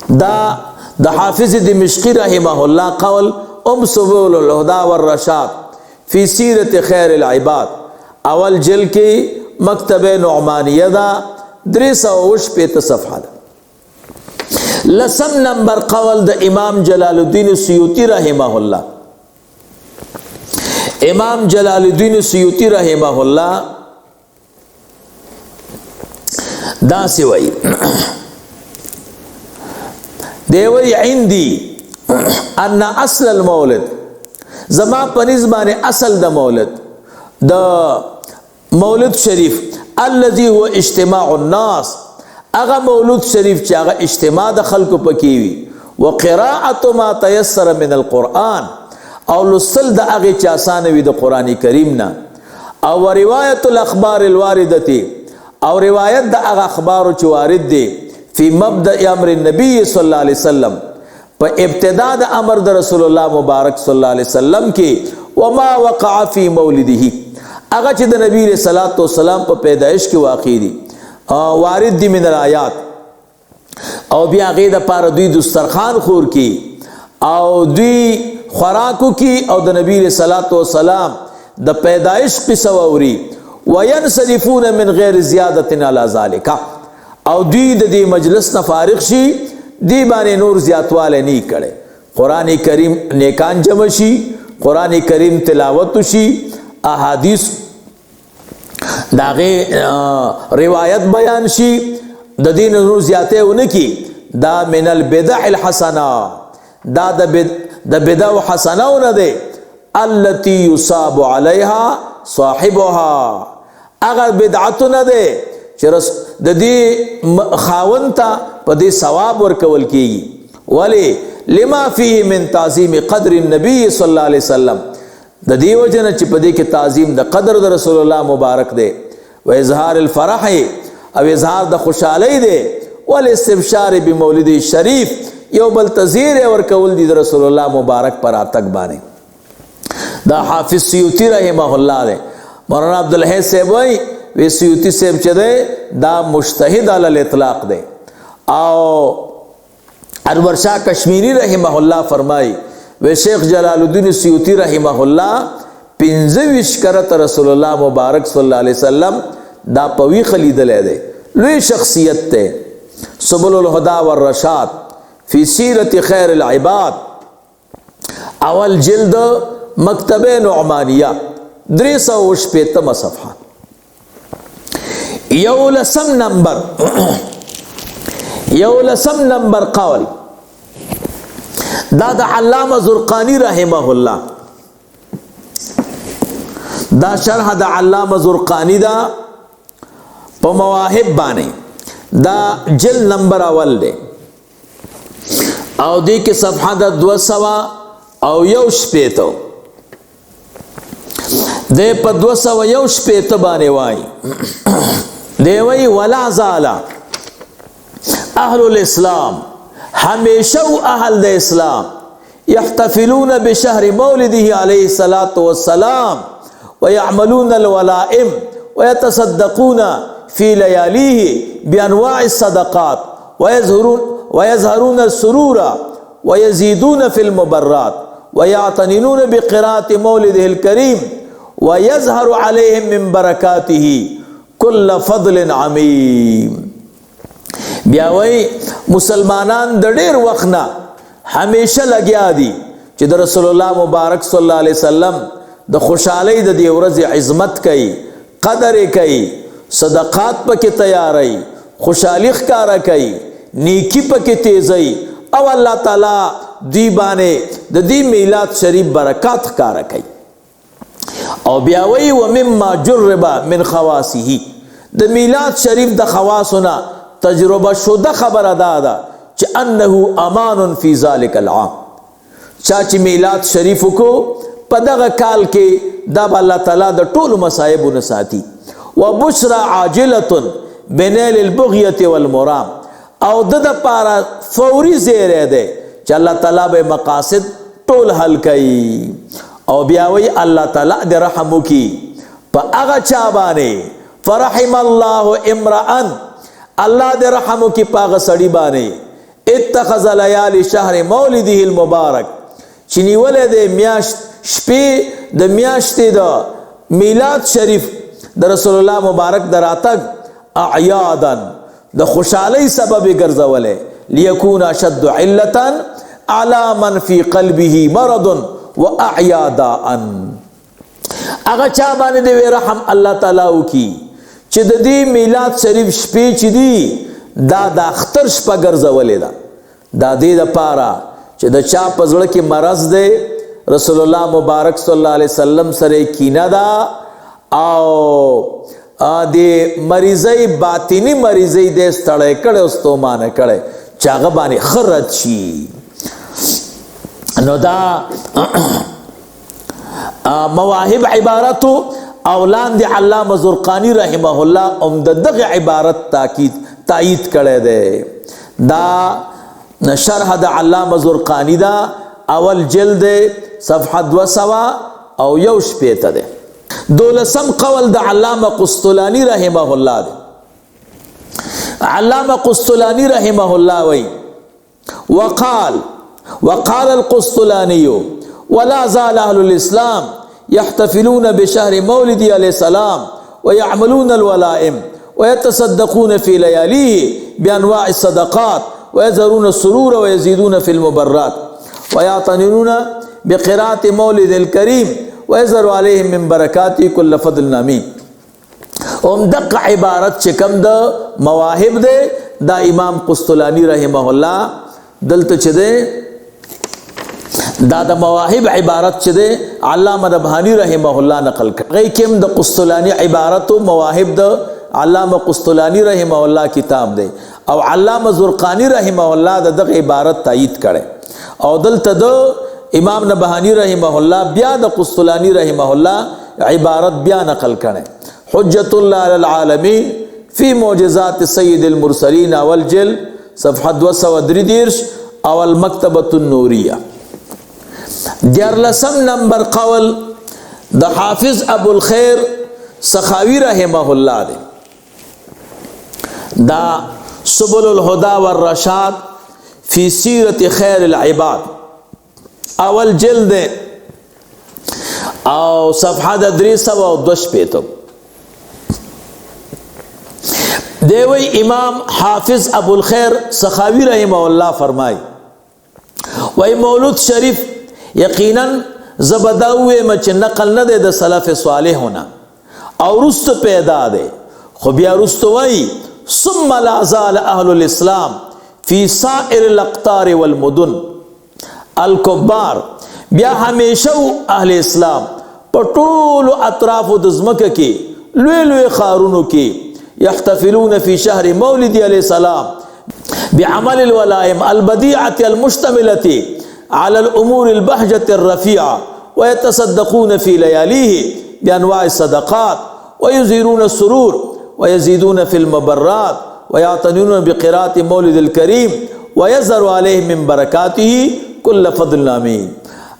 دا حافظ دمشقی رحمه اللہ قول سبول الہدا والرشاد فی سیرت خیر العباد اول جل کی مکتب نعمانیہ دا 308 صفحہ دا. لسم نمبر قول دا امام جلال الدین سیوطی رحمہ اللہ. امام جلال الدین سیوطی رحمہ اللہ دا سوئی دیوی عندی ان اصل المولد زما پنزبان اصل دا مولد شریف الذي هو اجتماع الناس اغا مولود شریف چا اغا اجتماع دا خلق پکیوی وقراءة ما تيسر من القرآن او لسل دا اغی چاسانوی دا قرآن کریم نا او روایت الاخبار الواردتی او روایت دا اغا اخبارو چی وارد دی فی مبدأ امر النبی صلی اللہ علیہ وسلم پا ابتداء دا امر دا رسول اللہ مبارک صلی اللہ علیہ وسلم کی وما وقع فی مولده اغا چی دا نبی علیہ السلام پا پیدائش کی واقعی دی وارد دی من الآیات او بیا غید پار دوی دسترخان خور کی او دوی خوراکو کی او دا نبی علیہ السلام دا پیدائش قصہ ووری وینصرفون من غیر زیادت علی ذالکا او دوی دا دی مجلس نفارق شی دی بانے نور زیادوالے نہیں کڑے قرآن کریم نیکان جمع شی قرآن کریم تلاوت شی احادیث داغے روایت بیان شی دا دین نور زیادے انکی دا من البدع الحسنہ دا بدع حسنہ اندے التي يصاب عليها صاحبها اگر بدعتو ندے چرس دا دی خاون تا پا دی ثواب ورکول کی ولی لما فيه من تعظیم قدر النبی صلی اللہ علیہ وسلم دا دی وجہ چی پا دی کی تعظیم دا قدر دا رسول اللہ مبارک دے و اظہار الفرح او اظہار دا خوشحالی دے والاستبشار بمولد شریف یو بل تزیر ورکول دی دا رسول اللہ مبارک پر آتک بانے. دا حافظ سیوطی رحمہ اللہ دے مولانا عبدالحی صاحب وی سیوطی صاحب چے دے دا مجتہد علی الاطلاق دے او انور شاہ کشمیری رحمہ اللہ فرمائی وی شیخ جلال الدین سیوطی رحمہ اللہ 15 کرت رسول اللہ مبارک صلی اللہ علیہ وسلم دا پوی خلید لے دے لوی شخصیت تے سبل الہدا والرشاد فی سیرت خیر العباد اول جلد مکتب نعمانیہ 308 صفحہ. یولسم نمبر قول دا علامہ زرقانی رحمہ اللہ دا شرح دا علامہ زرقانی دا پا مواہب بانے دا جل نمبر اول دے او دی کے صفحہ دا 200 او یوش پیتو دے پا 201 بانے وائی دے وی ولا زالا اہل الاسلام ہمیشہ اہل دے اسلام یحتفلون بشہر مولدہ علیہ السلام ویعملون الولائم ویتصدقون فی لیالیہ بانواع الصدقات ویظہرون السرور ویزیدون فی المبرات ویعتنینون بقراءة مولدہ الکریم ویظہر علیہم من برکاتہ کل فضل عمیم. بیاوی مسلمانان دا دیر وقنا ہمیشہ لگیا دی چی دا رسول اللہ مبارک صلی اللہ علیہ وسلم دا خوشحالی دا دی ورز عظمت کئی قدر کئی صدقات پا کی تیاری خوشحالی خکارا کئی نیکی پا کی تیزی او اللہ تعالی دی بانے دا دی میلاد شریف برکات خکارا کئی. او بیاوی ومما جربا من خواسی دا میلاد شریف دا خواسنا تجربہ شدہ خبر دادا چی انہو امان فی ذالک العام چاچی میلاد شریف کو پدغ کال کے داب اللہ تعالیٰ دا طول مسائب نساتی وبشرا عاجلت بنیل البغیت والمرام او دا پارا فوری زیر دے چی اللہ تعالیٰ بے مقاصد طول حل کئی. او بیاوی اللہ تعالیٰ دے رحمو کی پا اغا چابانے فرحم اللہ امرأن اللہ دے رحمو کی پاغ سڑی بانے اتخذ لیالی شهر مولده المبارک چنی ولد میاشت شپی د میاشتې د میلاد شریف د رسول الله مبارک دراتک اعیادا د خوشحالی سبب ګرځولې لیکون اشد علتا على من في قلبه مرض واعیادا هغه چا باندې دی رحم الله تعالی وکي چې د دې میلاد شریف شپې چې دی دا د اختر شپه ګرځولې ده دا دې دپاره چې د چا په زړه کې مرض دی رسول الله مبارک صلی الله علیه وسلم سره کینه ده او د مریضۍ باطنی مریضۍ دې ستړی کړی او ستومانه کړی چې هغه باندې ښه رد شي نو دا مواهب عبارتو او لاندې علامه زرقانی رحمه الله هم د دغه عبارت تایید کړی دی دا شرح د علامه زرقانی دا اول جلد صفحه 200 او یو شپیته دی دولسم قول د علامه قسطلانی رحمه الله دی علامه قسطلانی رحمه الله وی وقال القسطلاني ولا زال أهل الإسلام يحتفلون بشهر مولد عليه السلام ويعملون الولائم ويتصدقون في لياليه بأنواع الصدقات ويزهرون السرور ويزيدون في المبرات ويعتنون بقراءة مولد الكريم ويزهر عليهم من بركاته كل فضل نامي دق عبارت چکم دا مواهب دے دا امام قسطلانی رحمه الله دلت چه دے دا د مواهب عبارت چې دی علامه نبهانی رحمه الله نقل کړي کوم د قسطلانی عبارت او مواهب د علامه قسطلانی رحمه الله کتاب دی او علامه زرقانی رحمه الله دغه عبارت تایید کړي او دلته د امام نبهانی رحمه الله بیا د قسطلانی رحمه الله عبارت بیا نقل کړي حجت الله علی العالمین فی معجزات سید المرسلین اول جلد صفحه 233 او المکتبه النوریه دیارلسم نمبر قول د حافظ ابو الخیر سخاوی رحمه الله دی دا سبل الهدى والرشاد فی سیرت خیر العباد اول جلد او صفحه د 302 دیوی امام حافظ ابو الخیر سخاوی رحمه الله فرمای وی مولود شریف یقینا زبداوی مچ نقل نه ده د سلف صالحونه او رست پیدا ده خو بیا رست وی ثم لا زال اهل الاسلام فی سائر الاقطار والمدن الکبار بیا همیشه اهل اسلام په ټولو اطرافو د ځمکه کې لوی لوی ښارونو کې يحتفلون في شهر مولد عليه السلام بعمل الولائم البديعة المشتملة على الأمور البهجة الرفيعة ويتصدقون في لياليه بأنواع الصدقات ويزهرون السرور ويزيدون في المبرات ويعتنون بقراءة مولد الكريم ويزهر عليهم من بركاته كل فضل آمين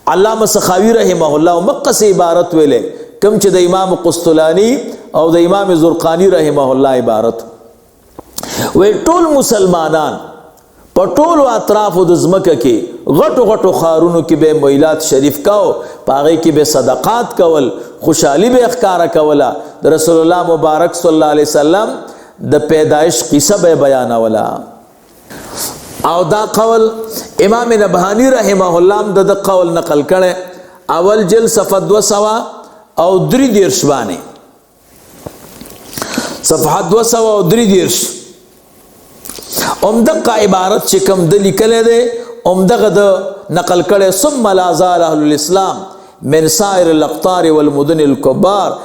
علامه سخاوی رحمه الله مقص عبارت ویلے کم چې د امام قسطلانی او د امام زرقانی رحمه الله عبارت وی ټول مسلمانان په ټولو اطرافو د ځمکه کې غټو غټو ښارونو کې به میلاد شریف کاو په هغې کې به صدقات کول خوشحالي به ښکاره کوله د رسول الله مبارک صلی الله علیه وسلم د پیدایش قصه به بیانوله او دا قول امام نبهانی رحمه الله د قول نقل کړي اول جلد صفحه 200 او 3 باندې صفحه 233 دغه عبارت چې کوم د لیکل دی دغه د نقل کړي ثم لا زال اهل الاسلام من سائر الاقطار والمدن الكبار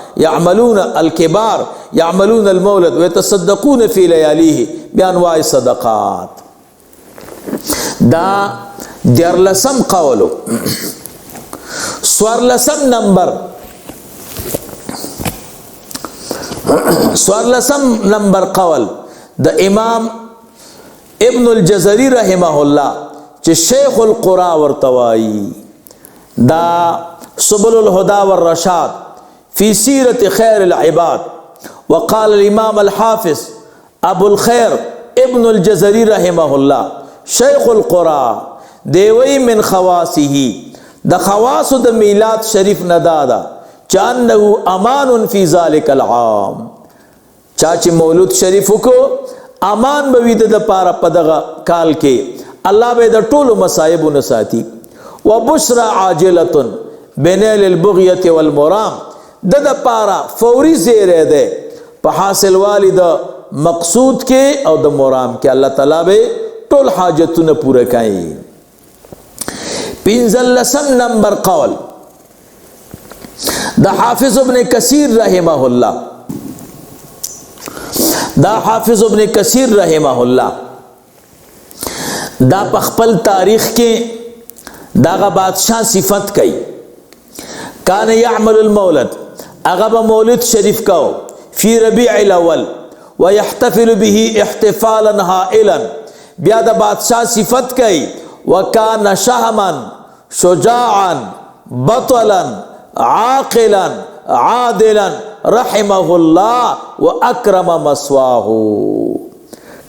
يعملون المولد ويتصدقون في لياليه بانواع الصدقات دا دیارلسم قولو سوارلسم نمبر قول د امام ابن الجزري رحمه الله چې شیخ القرآن ورتوایی دا سبل الهدى والرشاد في سيرة خير العباد وقال الإمام الحافظ أبو الخير ابن الجزري رحمه الله شیخ القرآ دیوی من خواصه د خواص د میلاد شریف ندادا چانه امان فی ذالک العام چاچی مولود شریف کو امان بوید د پارا پدغه کال کې الله به د ټولو مصائب نساتی وبشرى عاجله بنال البغيه والمرام د پارا فوری زیره ده په حاصل والد مقصود کې او د مرام کې الله تعالی به ټول حاجتونه پوره کوي. پنځلسم نمبر قول دا حافظ ابن کثیر رحمه الله دا حافظ ابن کثیر رحمه الله دا په خپل تاریخ کې داغه بادشاہ صفت کوي کان یعمل المولد هغه مولد شریف کو فی ربیع الاول ويحتفل به احتفالا هائلا بیا د بادشاہ صفت کوي وکان شهما شجاعا بطلا عاقلا عادلا رحمه الله واکرم مسواه.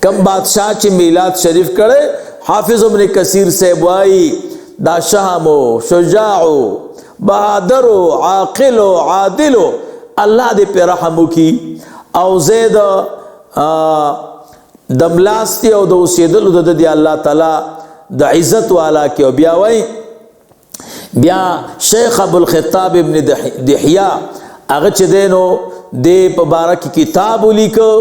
کم بادشاہ چې میلاد شریف کړي حافظ ابن کثیر سے وائی دا شہمو شجاعو بہادرو عاقلو عادلو اللہ دے پہ رحمو کی او زید دملاستی او دو سیدلو دا دی اللہ تعالی دا عزت والا کی او بیاوئی بیا شیخ ابو الخطاب ابن دحیاء اغچ دینو دے پبارک کتابو لیکو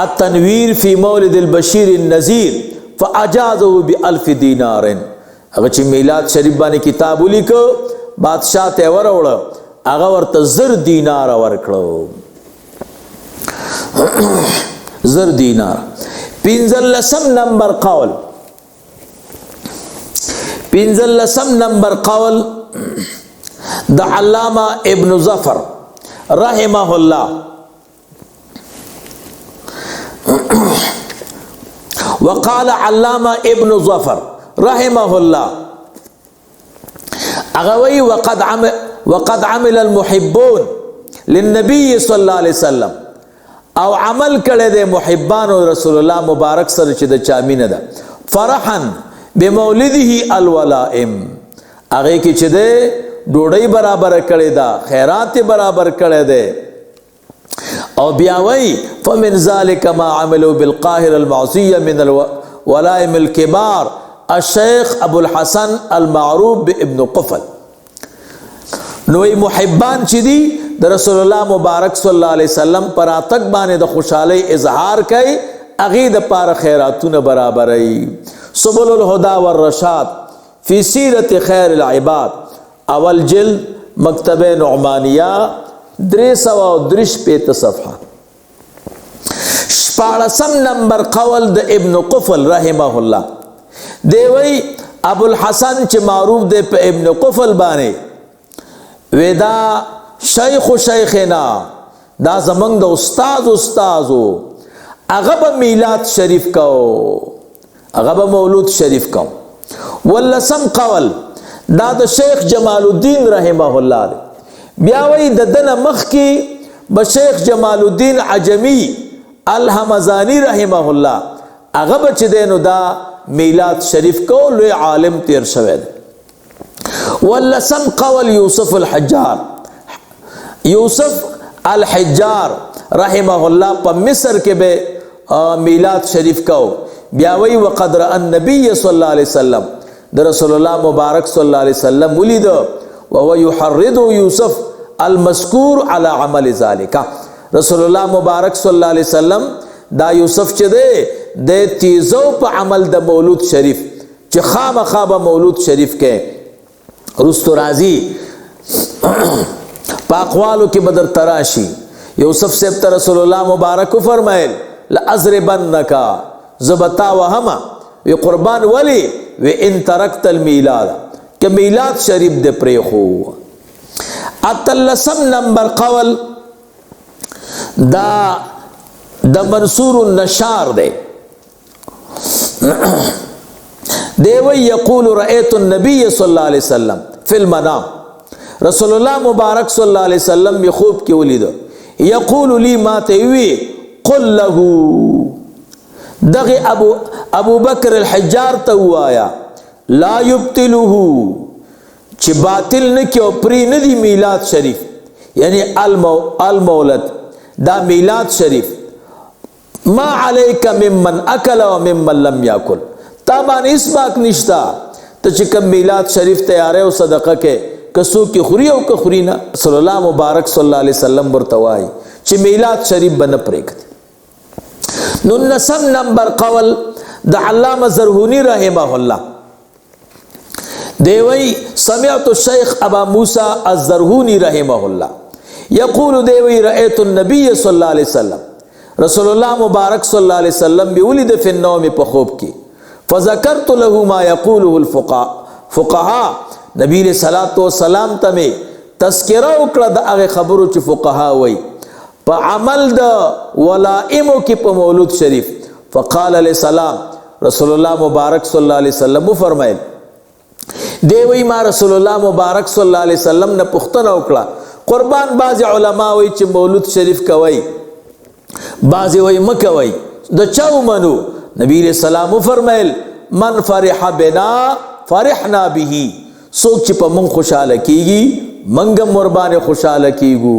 التنویر فی مولد البشیر النذیر فاجازه بألف دینار. هغه چې میلاد شریف باندې کتاب ولیکو بادشاہ ته وروړ هغه ورته 1000 دینار ورکړو 1000 دینار. پنځلسم نمبر قول د علامہ ابن ظفر رحمه الله وقال علامہ ابن ظفر رحمه الله اغوی وقد عمل المحبون للنبي صلی اللہ علیہ وسلم او عمل کړه د محبان رسول الله مبارک سره چې د چامینه ده فرحا بمولده الولائم هغه کې چې ده ډوډۍ برابر کړي ده خیرات برابر کړي ده او بیاوی فمن ذلك ما عملوا بالقاهر المعصية من الولائم الكبار الشيخ ابو الحسن المعروف بابن قفل. نوی محبان چی دی در رسول اللہ مبارک صلی اللہ علیہ وسلم پر آتک بانے دا خوشحالی اظہار کئی اغید پار خیراتون برابرئی. سبل الہدا والرشاد فی سیرت خیر العباد اول جلد مکتب نعمانیہ 335 صفحہ. شپاڑسم نمبر قول د ابن قفل رحمه الله دیوی ابو الحسن چه معروف دے پہ ابن قفل بانے ویدا شیخ شیخنا دا زمنگ دا استازو اغب میلاد شریف کو اغب مولود شریف کو. واللسم قول دا دا شیخ جمال الدین رحمه اللہ دے بیاوی ددن مخ کی بشیخ جمال الدین عجمی الحمزانی رحمه اللہ اغب چی دینو دا میلاد شریف کو لوی عالم تیر شوید. واللسم قول یوسف الحجار رحمه اللہ پا مصر کے بے میلاد شریف کو بیاوی وقد رأى النبی صلی اللہ علیہ وسلم در رسول اللہ مبارک صلی اللہ علیہ وسلم ولید وهو يحرض یوسف المذکور على عمل ذالک. رسول اللہ مبارک صلی اللہ علیہ وسلم دا یوسف چه دے تیزو پا عمل دا مولود شریف چه خواب خواب مولود شریف کے رستو رازی پا اقوالو کی بدر تراشی یوسف سیبتا رسول اللہ مبارک فرمائل لأضربنکا زبتا وہما وی قربان ولی وی ان ترکت المیلاد کہ میلاد شریف دے پریخو. اتلسم نمبر قول دا منصور النشار دے دیوی یقول رأیت النبی صلی اللہ علیہ وسلم فی المنام رسول اللہ مبارک صلی اللہ علیہ وسلم یہ خوب کی ولید یقول لی ما تیوی قل لہو دغه ابو بکر الحجار ته وایا لا یبطلوه چې باطل نه کې او پری نه دی میلاد شریف، یعنی المولد دا میلاد شریف. ما علیک ممن اکل و ممن لم یاکل، تا باندې اس باک نشتا ته چې کوم میلاد شریف تیارې او صدقه کې کسو کې خوري او که خوري نه. صلی الله مبارک صلی الله علیه وسلم ورته وایي چې میلاد شریف بنه پرېږدي. نو نسم نمبر قول د علامه زرهونی رحمه الله دیوی سمعت الشیخ ابا موسی الزرهونی رحمه الله یقول دیوی رأیت النبی صلی الله علیه وسلم، رسول الله مبارک صلی الله علیه وسلم بیولد فی النوم په خوب کې، فذکرت له ما یقوله الفقهاء، نبی علیہ الصلوۃ والسلام ته تذکرہ وکړه د هغه خبرو چې فقها وایي په عمل د ولائمو کې په مولود شریف. فقال علیہ السلام، رسول الله مبارک صلی الله علیه وسلم فرمایل دی وی ما رسول الله مبارک صلی الله علیه وسلم نه پوښتنه وکړه. قربان بعض علما وایي چې مولود شریف کوي، بعض وایي مکوي، د چا ومنو؟ نبی علیہ السلام فرمایل من فرح بنا فرحنا به، څوک چې په مونږ خوشاله کیږي مونږ هم وربانې خوشاله کیږو.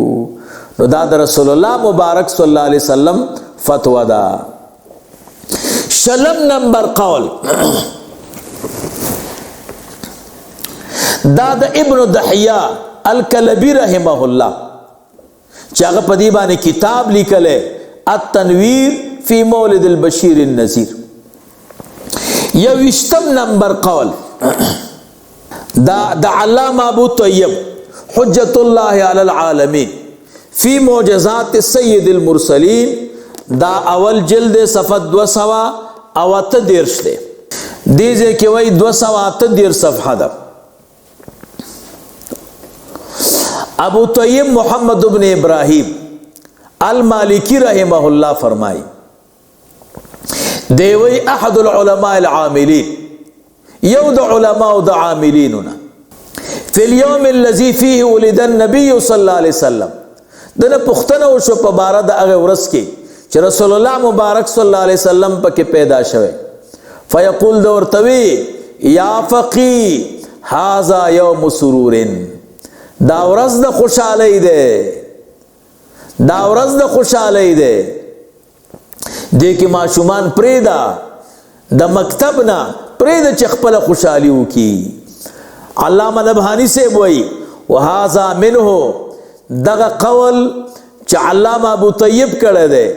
نو دا د رسول الله مبارک صلی الله علیه وسلم فتوا ده. شلم نمبر قول دا د ابن دحیہ الکلبی رحمه الله چې هغه په دې باندې کتاب لیکلی التنویر فی مولد البشیر النذیر. یوشتم نمبر قول دا د علامه ابو طیب حجت الله علی العالمین فی معجزات سید المرسلین، دا اول جلد صفحه 238 ده، دیزه کې وای 238 صفحه ده. ابو طیب محمد ابن ابراہیم المالکی رحمه الله فرمائی دیوی احد العلماء العاملین، یو د علماء د عاملیننا فی اليوم الذي فيه ولد النبي صلی الله علیه وسلم، دنه پختنه وشو په بار د هغه ورځ کې چې رسول الله مبارک صلی الله علیه وسلم پکې پیدا شوه. فیقول د ورتوی یا فقی هذا یوم سرور، دا ورځ د خوشحالی ده، دا ورځ د خوشحالی ده. دې کې ماشومان پریدا د مکتب نه پریدا چې خپل خوشحالي وکي. علامه نبهانی سے وایي وهذا منه، دغه قول چې علامه ابو طیب کړی دی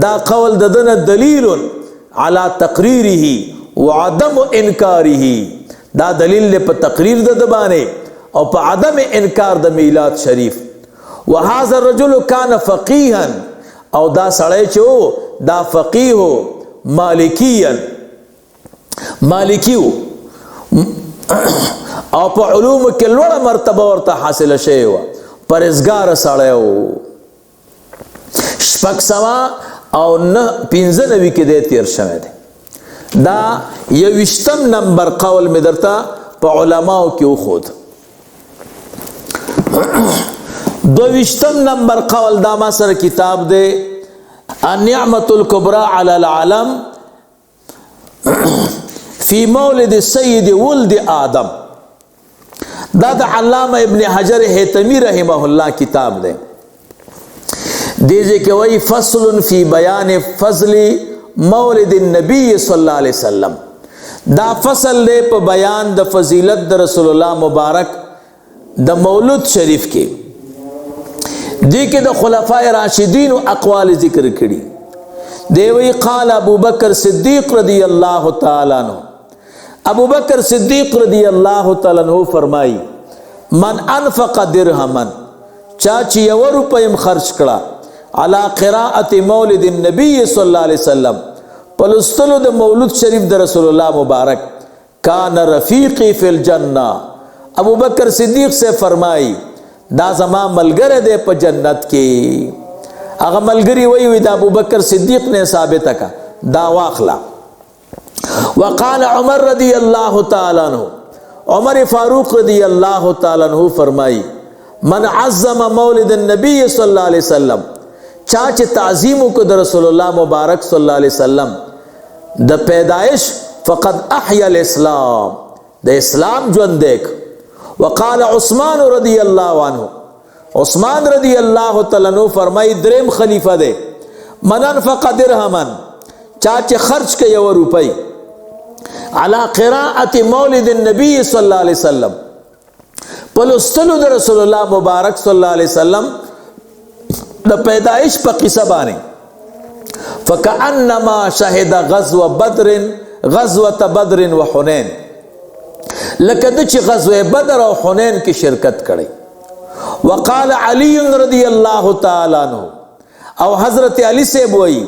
دا قول د دنه دلیل علی تقریره وعدم انکاره، دا دلیل په تقریر د باندې او په عدم انکار د میلاد شریف. وهذا الرجل كان فقيها، او دا سړی چې دا فقيه مالکيا مالکیو او په علوم کې لوړه مرتبه ورته حاصله شوې وه، پرهیزګاره سړی و. 695 کې دی تیر شوی دی. دا 21 نمبر قول مې درته په علماو کې وښود. 22 نمبر قول دا ما سره کتاب دی النعمة الكبرى على العالم فی مولد سید ولد آدم، دا د علامه ابن حجر حیتمی رحمه الله کتاب دی. دیجے کہ وہی فصل فی بیان فضل مولد النبی صلی اللہ علیہ وسلم، دا فصل دے پا بیان دا فضیلت دا رسول اللہ مبارک دا مولد شریف کی. دی کہ دا خلفاء راشدین و اقوال ذکر کری. دیوی قال ابو بکر صدیق رضی اللہ تعالیٰ عنہ، ابو بکر صدیق رضی اللہ تعالیٰ عنہ فرمائی من انفق درہمن، چاچی یو روپیم خرچ کڑا علی قراءت مولد النبی صلی اللہ علیہ وسلم، پلستلو دا مولود شریف دا رسول اللہ مبارک، کان رفیقی فی الجنہ، ابو بکر صدیق سے فرمائی دا زمان ملگر دے پا جنت کی. اگا ملگری وی دا ابو بکر صدیق نے ثابت کا دا واخلا. وقال عمر رضی اللہ تعالیٰ عنہ، عمر فاروق رضی اللہ تعالیٰ عنہ فرمائی من عظم مولد النبی صلی اللہ علیہ وسلم، چاچ تعظیم کو دا رسول اللہ مبارک صلی اللہ علیہ وسلم د پیدائش فقد احیا الاسلام د اسلام ژوند دیک. وقال عثمان رضی اللہ عنہ عثمان رضی اللہ تعالی عنہ فرمائی دریم خلیفہ دے من انفق درہمن چاچے خرچ کے یو روپئی علی قراءت مولد النبی صلی اللہ علیہ وسلم پلستلو در رسول اللہ مبارک صلی اللہ علیہ وسلم دا پیدائش پا قصہ بانے فکأنما شہد غزوة بدر و حنین لکه چې غزوه بدر او حنین کې شرکت کړي. وقال علی رضی اللہ تعالی عنہ او حضرت علی سے بوئی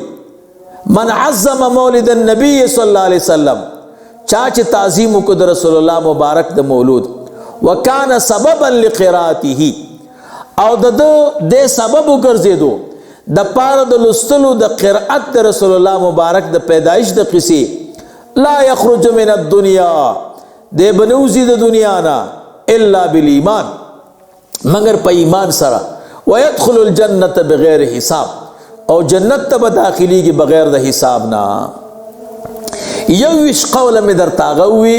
من عظم مولد النبی صلی اللہ علیہ وسلم چاچ تعظیم کو در رسول اللہ مبارک د مولود وکان سببا لقراءته او د سبب ګرځیدو د پاره د لستلو د قرأت د رسول الله مبارک د پیدائش د قصې لا یخرج من الدنیا دے بنوزی د دنیا نا الا بالایمان مگر پا ایمان سرا ویدخل الجنت بغیر حساب او جنت تب داخلی کی بغیر د حساب نا. یوش قول میں در تاغوی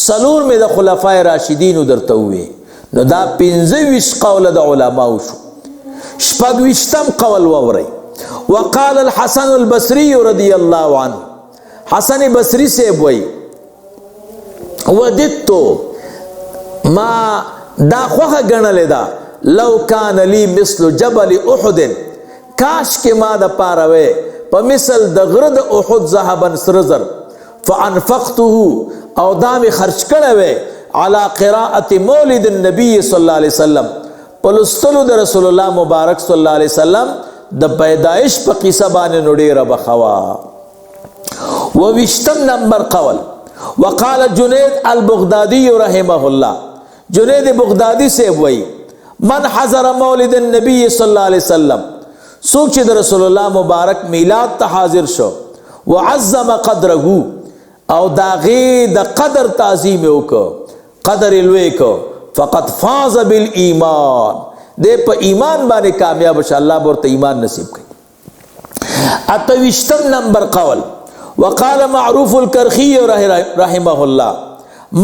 سلور میں د خلفاء راشدین در تووی نو دا پنځه قول د علماء شو. شپږ قول ووري. وقال الحسن البصری رضی اللہ عنہ حسن بصری سے بوئی وددتو ما دا خوخه گنل دا لو کان لی مثل جبل احد کاش کے ما دا پاروے پا مثل دا غرد احد ذهبا سرزر فانفقته او دامی خرچ کروے علی قراءت مولد النبی صلی اللہ علیہ وسلم پلستلو دا رسول اللہ مبارک صلی اللہ علیہ وسلم دا پیدائش پا قصہ بانے نوڑیر بخوا. ووشتم نمبر قول وقال جنید البغدادی رحمہ اللہ جنید بغدادی سے وئی من حضر مولد النبی صلی اللہ علیہ وسلم سوک چید رسول اللہ مبارک میلاد تا حاضر شو وعظم قدرہو او داغی دا قدر تعظیم اوکو قدر الوے کو فقط فاز بالایمان دے پا ایمان بانے کامیاب شاء اللہ بورتا ایمان نصیب کی. اتوشتم نمبر قول وقال معروف الکرخی رحمہ اللہ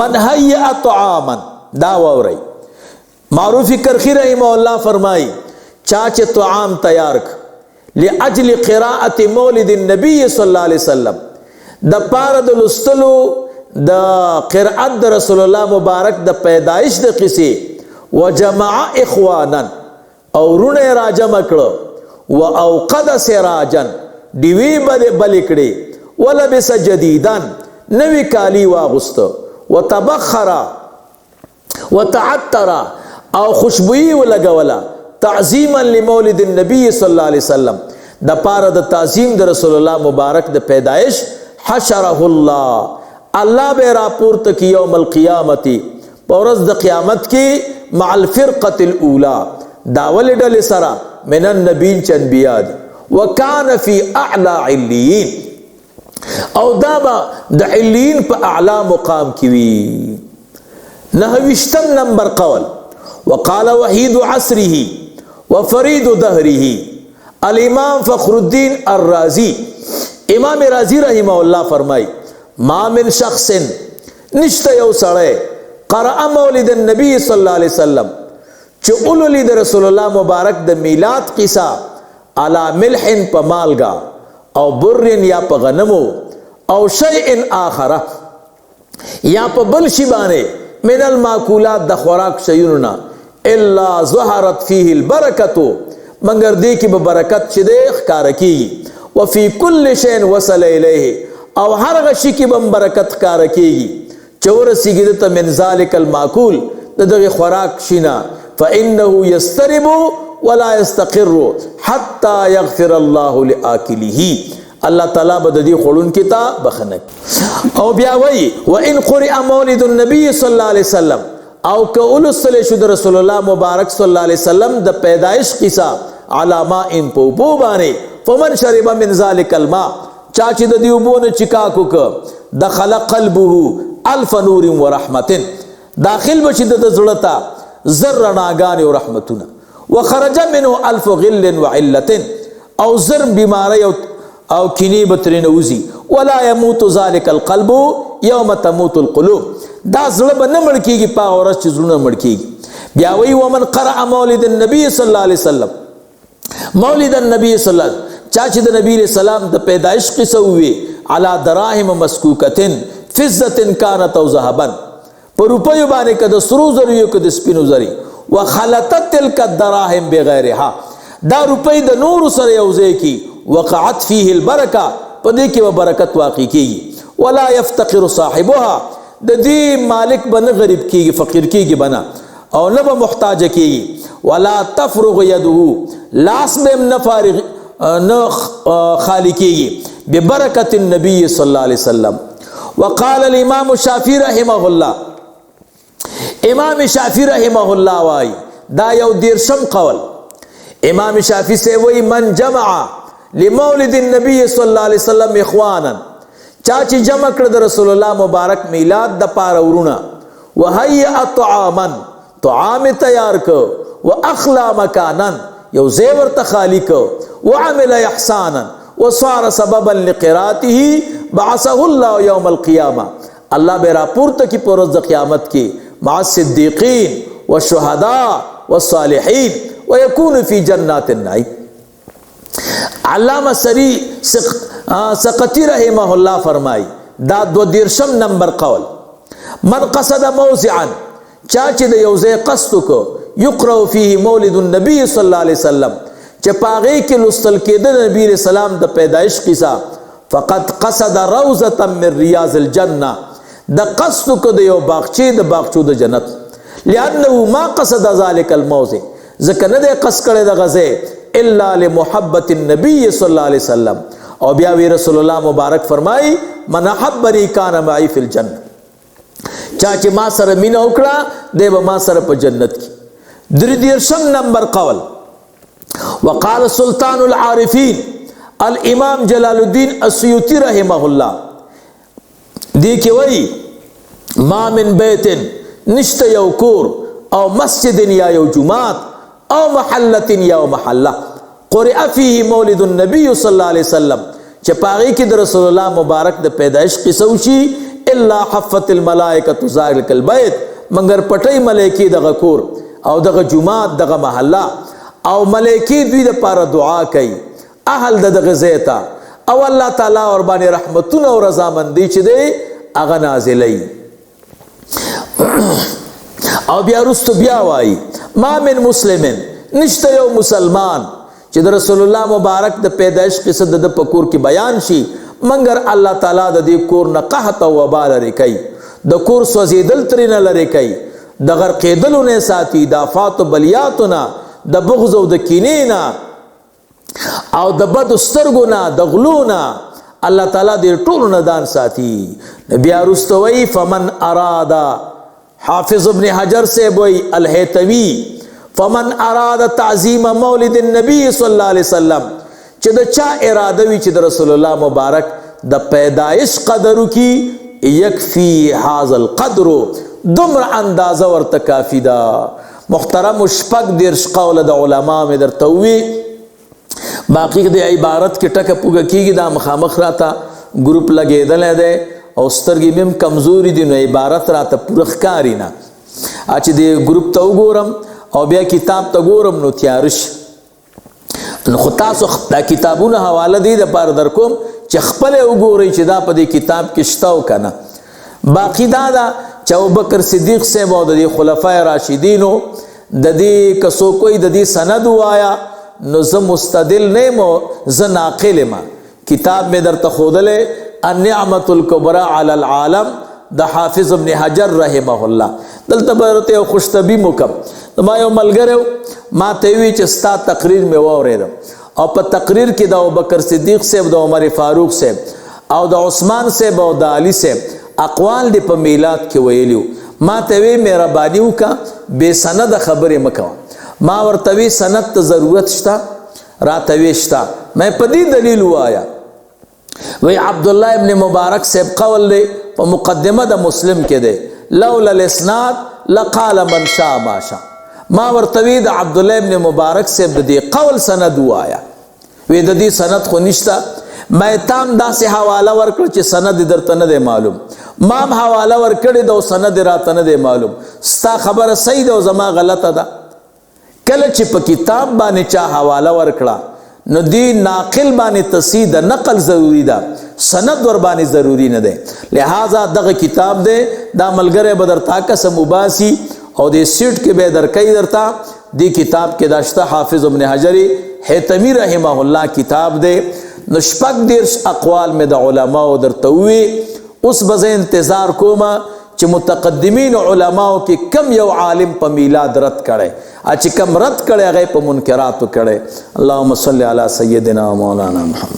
من حیع طعاما دعوی رہی معروف کرخی رحمہ اللہ فرمائی چاچے طعام تیار لأجل قراءت مولد النبی صلی اللہ علیہ وسلم دا پارد لستلو دا قراءت دا رسول اللہ مبارک دا پیدائش دا قصی وجمع اخوانا او رون راجم اکڑو و اوقد سراجن دیوی بلکڑی ولبس جدیدان نوی کالی واغست وتبخرا وتعطرا او خوشبوئی ولگولا تعظیما لمولد النبی صلی اللہ علیہ وسلم دا پارا دا تعظیم دا رسول اللہ مبارک دا پیدائش حشرہ اللہ بے راپورت کی یوم القیامتی پورز دا قیامت کی مع الفرقت الاولا داول ڈل سرا من النبین چن بیاد وکان فی اعلا علیین او دابا دا علین پا اعلا مقام کیوی. نہوشتم نمبر قول وقال وحید عصره وفرید دهره الامام فخر الدین الرازی امام رازی رحمہ اللہ فرمائی ما من شخص نشت یو سڑے قرأ مولد النبی صلی اللہ علیہ وسلم چو اولو لید رسول اللہ مبارک دا میلاد قصہ علا ملحن پا مالگا او برن یا پا غنمو او شیئن آخرہ یا پا بل شبانے من الماکولات دا خوراک شیوننا الا ظہرت فیہ البرکتو مگر دیکی ببرکت چدے اخکارکی وفی کل شین وصل الیہ او ہر غشی کی بمبرکت کارکی چورسی گدتا من ذالک الماکول دغی خوراک شینا فإنه يسترب ولا يستقر حتى يغفر الله لآكله اللہ تعالیٰ بددی خلون کتا بخنک او بیاوی وَإِن قُرِئَ مولد النبی صلی اللہ علیہ وسلم او کولو صلی شد رسول اللہ مبارک صلی اللہ علیہ وسلم دا پیدائش قصہ علامہ ان پوپو بانے فمن شرب من ذالک الماء چاچی دا دیوبون چکاکو کا دخل قلبه الف نور و رحمت داخل بشد دا زلطا ذر ناگان و رحمتنا وخرج منه الف غل و علت او ذر بیماری او کینی بترین وزي ولا يموت ذلك القلب يوم تموت القلوب دا زړه به نه مړ کیږي په ورځ چې زړونه مړ کیږي. بیا وی ومن قرأ مولد النبي صلی الله علیه وسلم مولد النبي صلی الله علیه وسلم چا چې د نبی علیہ السلام د پیدایش قصه وی علی دراهم مسکوکتن فضه كانت او ذهبا پر روپیو باندې کده سرو زری یو کده سپینو زری وخلطت تلك الدراهم بغیرها دا روپی د نور سره یوځای کی وقعت فيه البرکه پدې کې و برکت واقع کیږي ولا يفتقر صاحبها د دې مالک بنه غریب کیږي فقیر کیږي بنا او نه به محتاج کیږي ولا تفرغ يده لاس به نه فارغ نه خالی کیږي ببرکت النبي صلی الله علیه وسلم. وقال الامام الشافعي رحمه الله امام شافعی رحمه الله وای دا یو دیرشم قول. امام شافعی سے وای من جمع لمولد النبی صلی الله علیه وسلم اخوانا چاچی جمع کړ د رسول الله مبارک میلاد د پاره ورونه وهيئ طعاما طعام تیار کو واخلا مکانا یو زیور تخالق وعمل احسانا وصار سببا لقراته بعثه الله يوم القيامه الله به راپورته کی پرز قیامت کی مع الصدیقین والشهداء والصالحین ويكون في جنات النعیم. علامہ سری سقطی رحمہ اللہ فرمائی دا دو دیرشم نمبر قول من قصد موضعا چاچی دا یوزے قصد کو یقرأ فیہ مولد النبی صلی اللہ علیہ وسلم چا پاغی کی لستل کے دا نبی علیہ السلام دا پیدائش قصہ فقد قصد روزتا من ریاض الجنہ دا قصد کو دا یو باغچی دا باغچو دا جنت لأنه ما قصد ذالک الموضع ذکر ندے قصد کرے دا غزے الا لمحبت النبی صلی اللہ علیہ وسلم اور بیاوی رسول اللہ مبارک فرمائی من احبنی کان معی فی الجنہ چاچے ما سر مینہ اکڑا دے با ما سر پا جنت کی. دیرشم نمبر قول وقال سلطان العارفین الامام جلال الدین السیوطی رحمہ اللہ دیکھے وئی ما من بیت نشت یو کور او مسجد یا یو جماعت او محلت یا محلہ قرئ فیہ مولد النبی صلی اللہ علیہ وسلم چپاغی کی در رسول اللہ مبارک در پیدائش کی سوشی الا حفت الملائکت ذالک البیت مگر پٹی ملیکی دغا کور او دغا جماعت دغا محلہ او ملیکی دوی دا پارا دعا کئی اہل دغا زیتا او اللہ تعالی اور بانی رحمتون اور رضامندی چی دے اغا نازلی. او بیا رستو بیا وائی ما من مسلمن نشتا یو مسلمان چی در رسول اللہ مبارک دا پیدائش قصد دا پکور کی بیان شی منگر اللہ تعالیٰ دا دی کور نا قحط و وبال رکی دا کور سوزیدل ترین لرکی دا غرقیدلو نے ساتی دا فات و بلیاتونا دا بغض و دا کینینا او دا بد استرگونا دا غلونا اللہ تعالیٰ دی طول ندان ساتی. نبی رستوی فمن ارادا حافظ ابن حجر سے بوئی الحیتوی فمن اراد تعظیم مولد النبی صلی اللہ علیہ وسلم چی دا چا ارادوی چی دا رسول اللہ مبارک دا پیدائش قدرو کی یکفی حاز القدرو دمر اندازہ ورتکافی دا. محترم شپک درش قول دا علماء میں در توی باقی دے عبارت کی ٹک پوگا کی گی دا مخامخ راتا گروپ لگے دلے دے او سترگی میم کمزوری دی نو عبارت راتا پورخ کاری نا آچی دے گروپ تا گورم او بیا کتاب تا گورم نو تیارش نو خطاسو دا کتابون حوالہ دی دا پار در کوم چی خپل اگوری چی دا پا دی کتاب کشتاو کنا. باقی دا چاو بکر صدیق سے با دا دی خلفاء راشدینو دا دی کسو کوئی دا دی سندو آیا نو ز مستدل نیمو ز ناقل ما کتاب میں در تخودلے النعمت الکبرى علی العالم دا حافظ ابن حجر رحمہ اللہ دلتا برتے او خوشتبی مکم ما یو ملگرے ما تیوی چستا تقریر میں وورے دا او پا تقریر کی دا بکر صدیق سے دا عمر فاروق سے او دا عثمان سے او دا علی سے اقوال دی پا میلاد کی ویلیو ما تیوی میرا بانیو کا بے سند خبر مکو ما ورتوی سند تا ضرورت شتا راتوی شتا میں پدی دلیل آیا وی عبداللہ ابن مبارک سے قول دے پا مقدمہ دا مسلم کے دے لولا الاسناد لقال من شاء ما شاء ما ورتوی دا عبداللہ ابن مبارک سے دی قول سند آیا وی دا دی سند خو نشتا मैं تام دا سے حواله ورکړ چې سند درته نه دی معلوم، ما حواله ورکړې دا سند راته نه دی معلوم، ستا خبره صحیح ده او زما غلطه ده. کله چې په کتاب باندې چا حواله ورکړه نو دی ناقل باندې تصحیح د نقل ضروری ده، سند ور باندې ضروری نه ده. لہذا دغه کتاب دی دا ملګری به درته قسم وباسي او د سیټ کې به درکې درته دی کتاب کې داشته حافظ ابن حجر حتمی رحمه الله کتاب دی. نو شپږ دېرش اقوال مې د علماو درته ووي. اوس به زه انتظار کوم چې متقدمین علماو کې کم یو عالم په میلاد رد کړي، چې کم رد کړي هغه په منکراتو کړي. اللهم صل علی سیدنا مولانا محمد.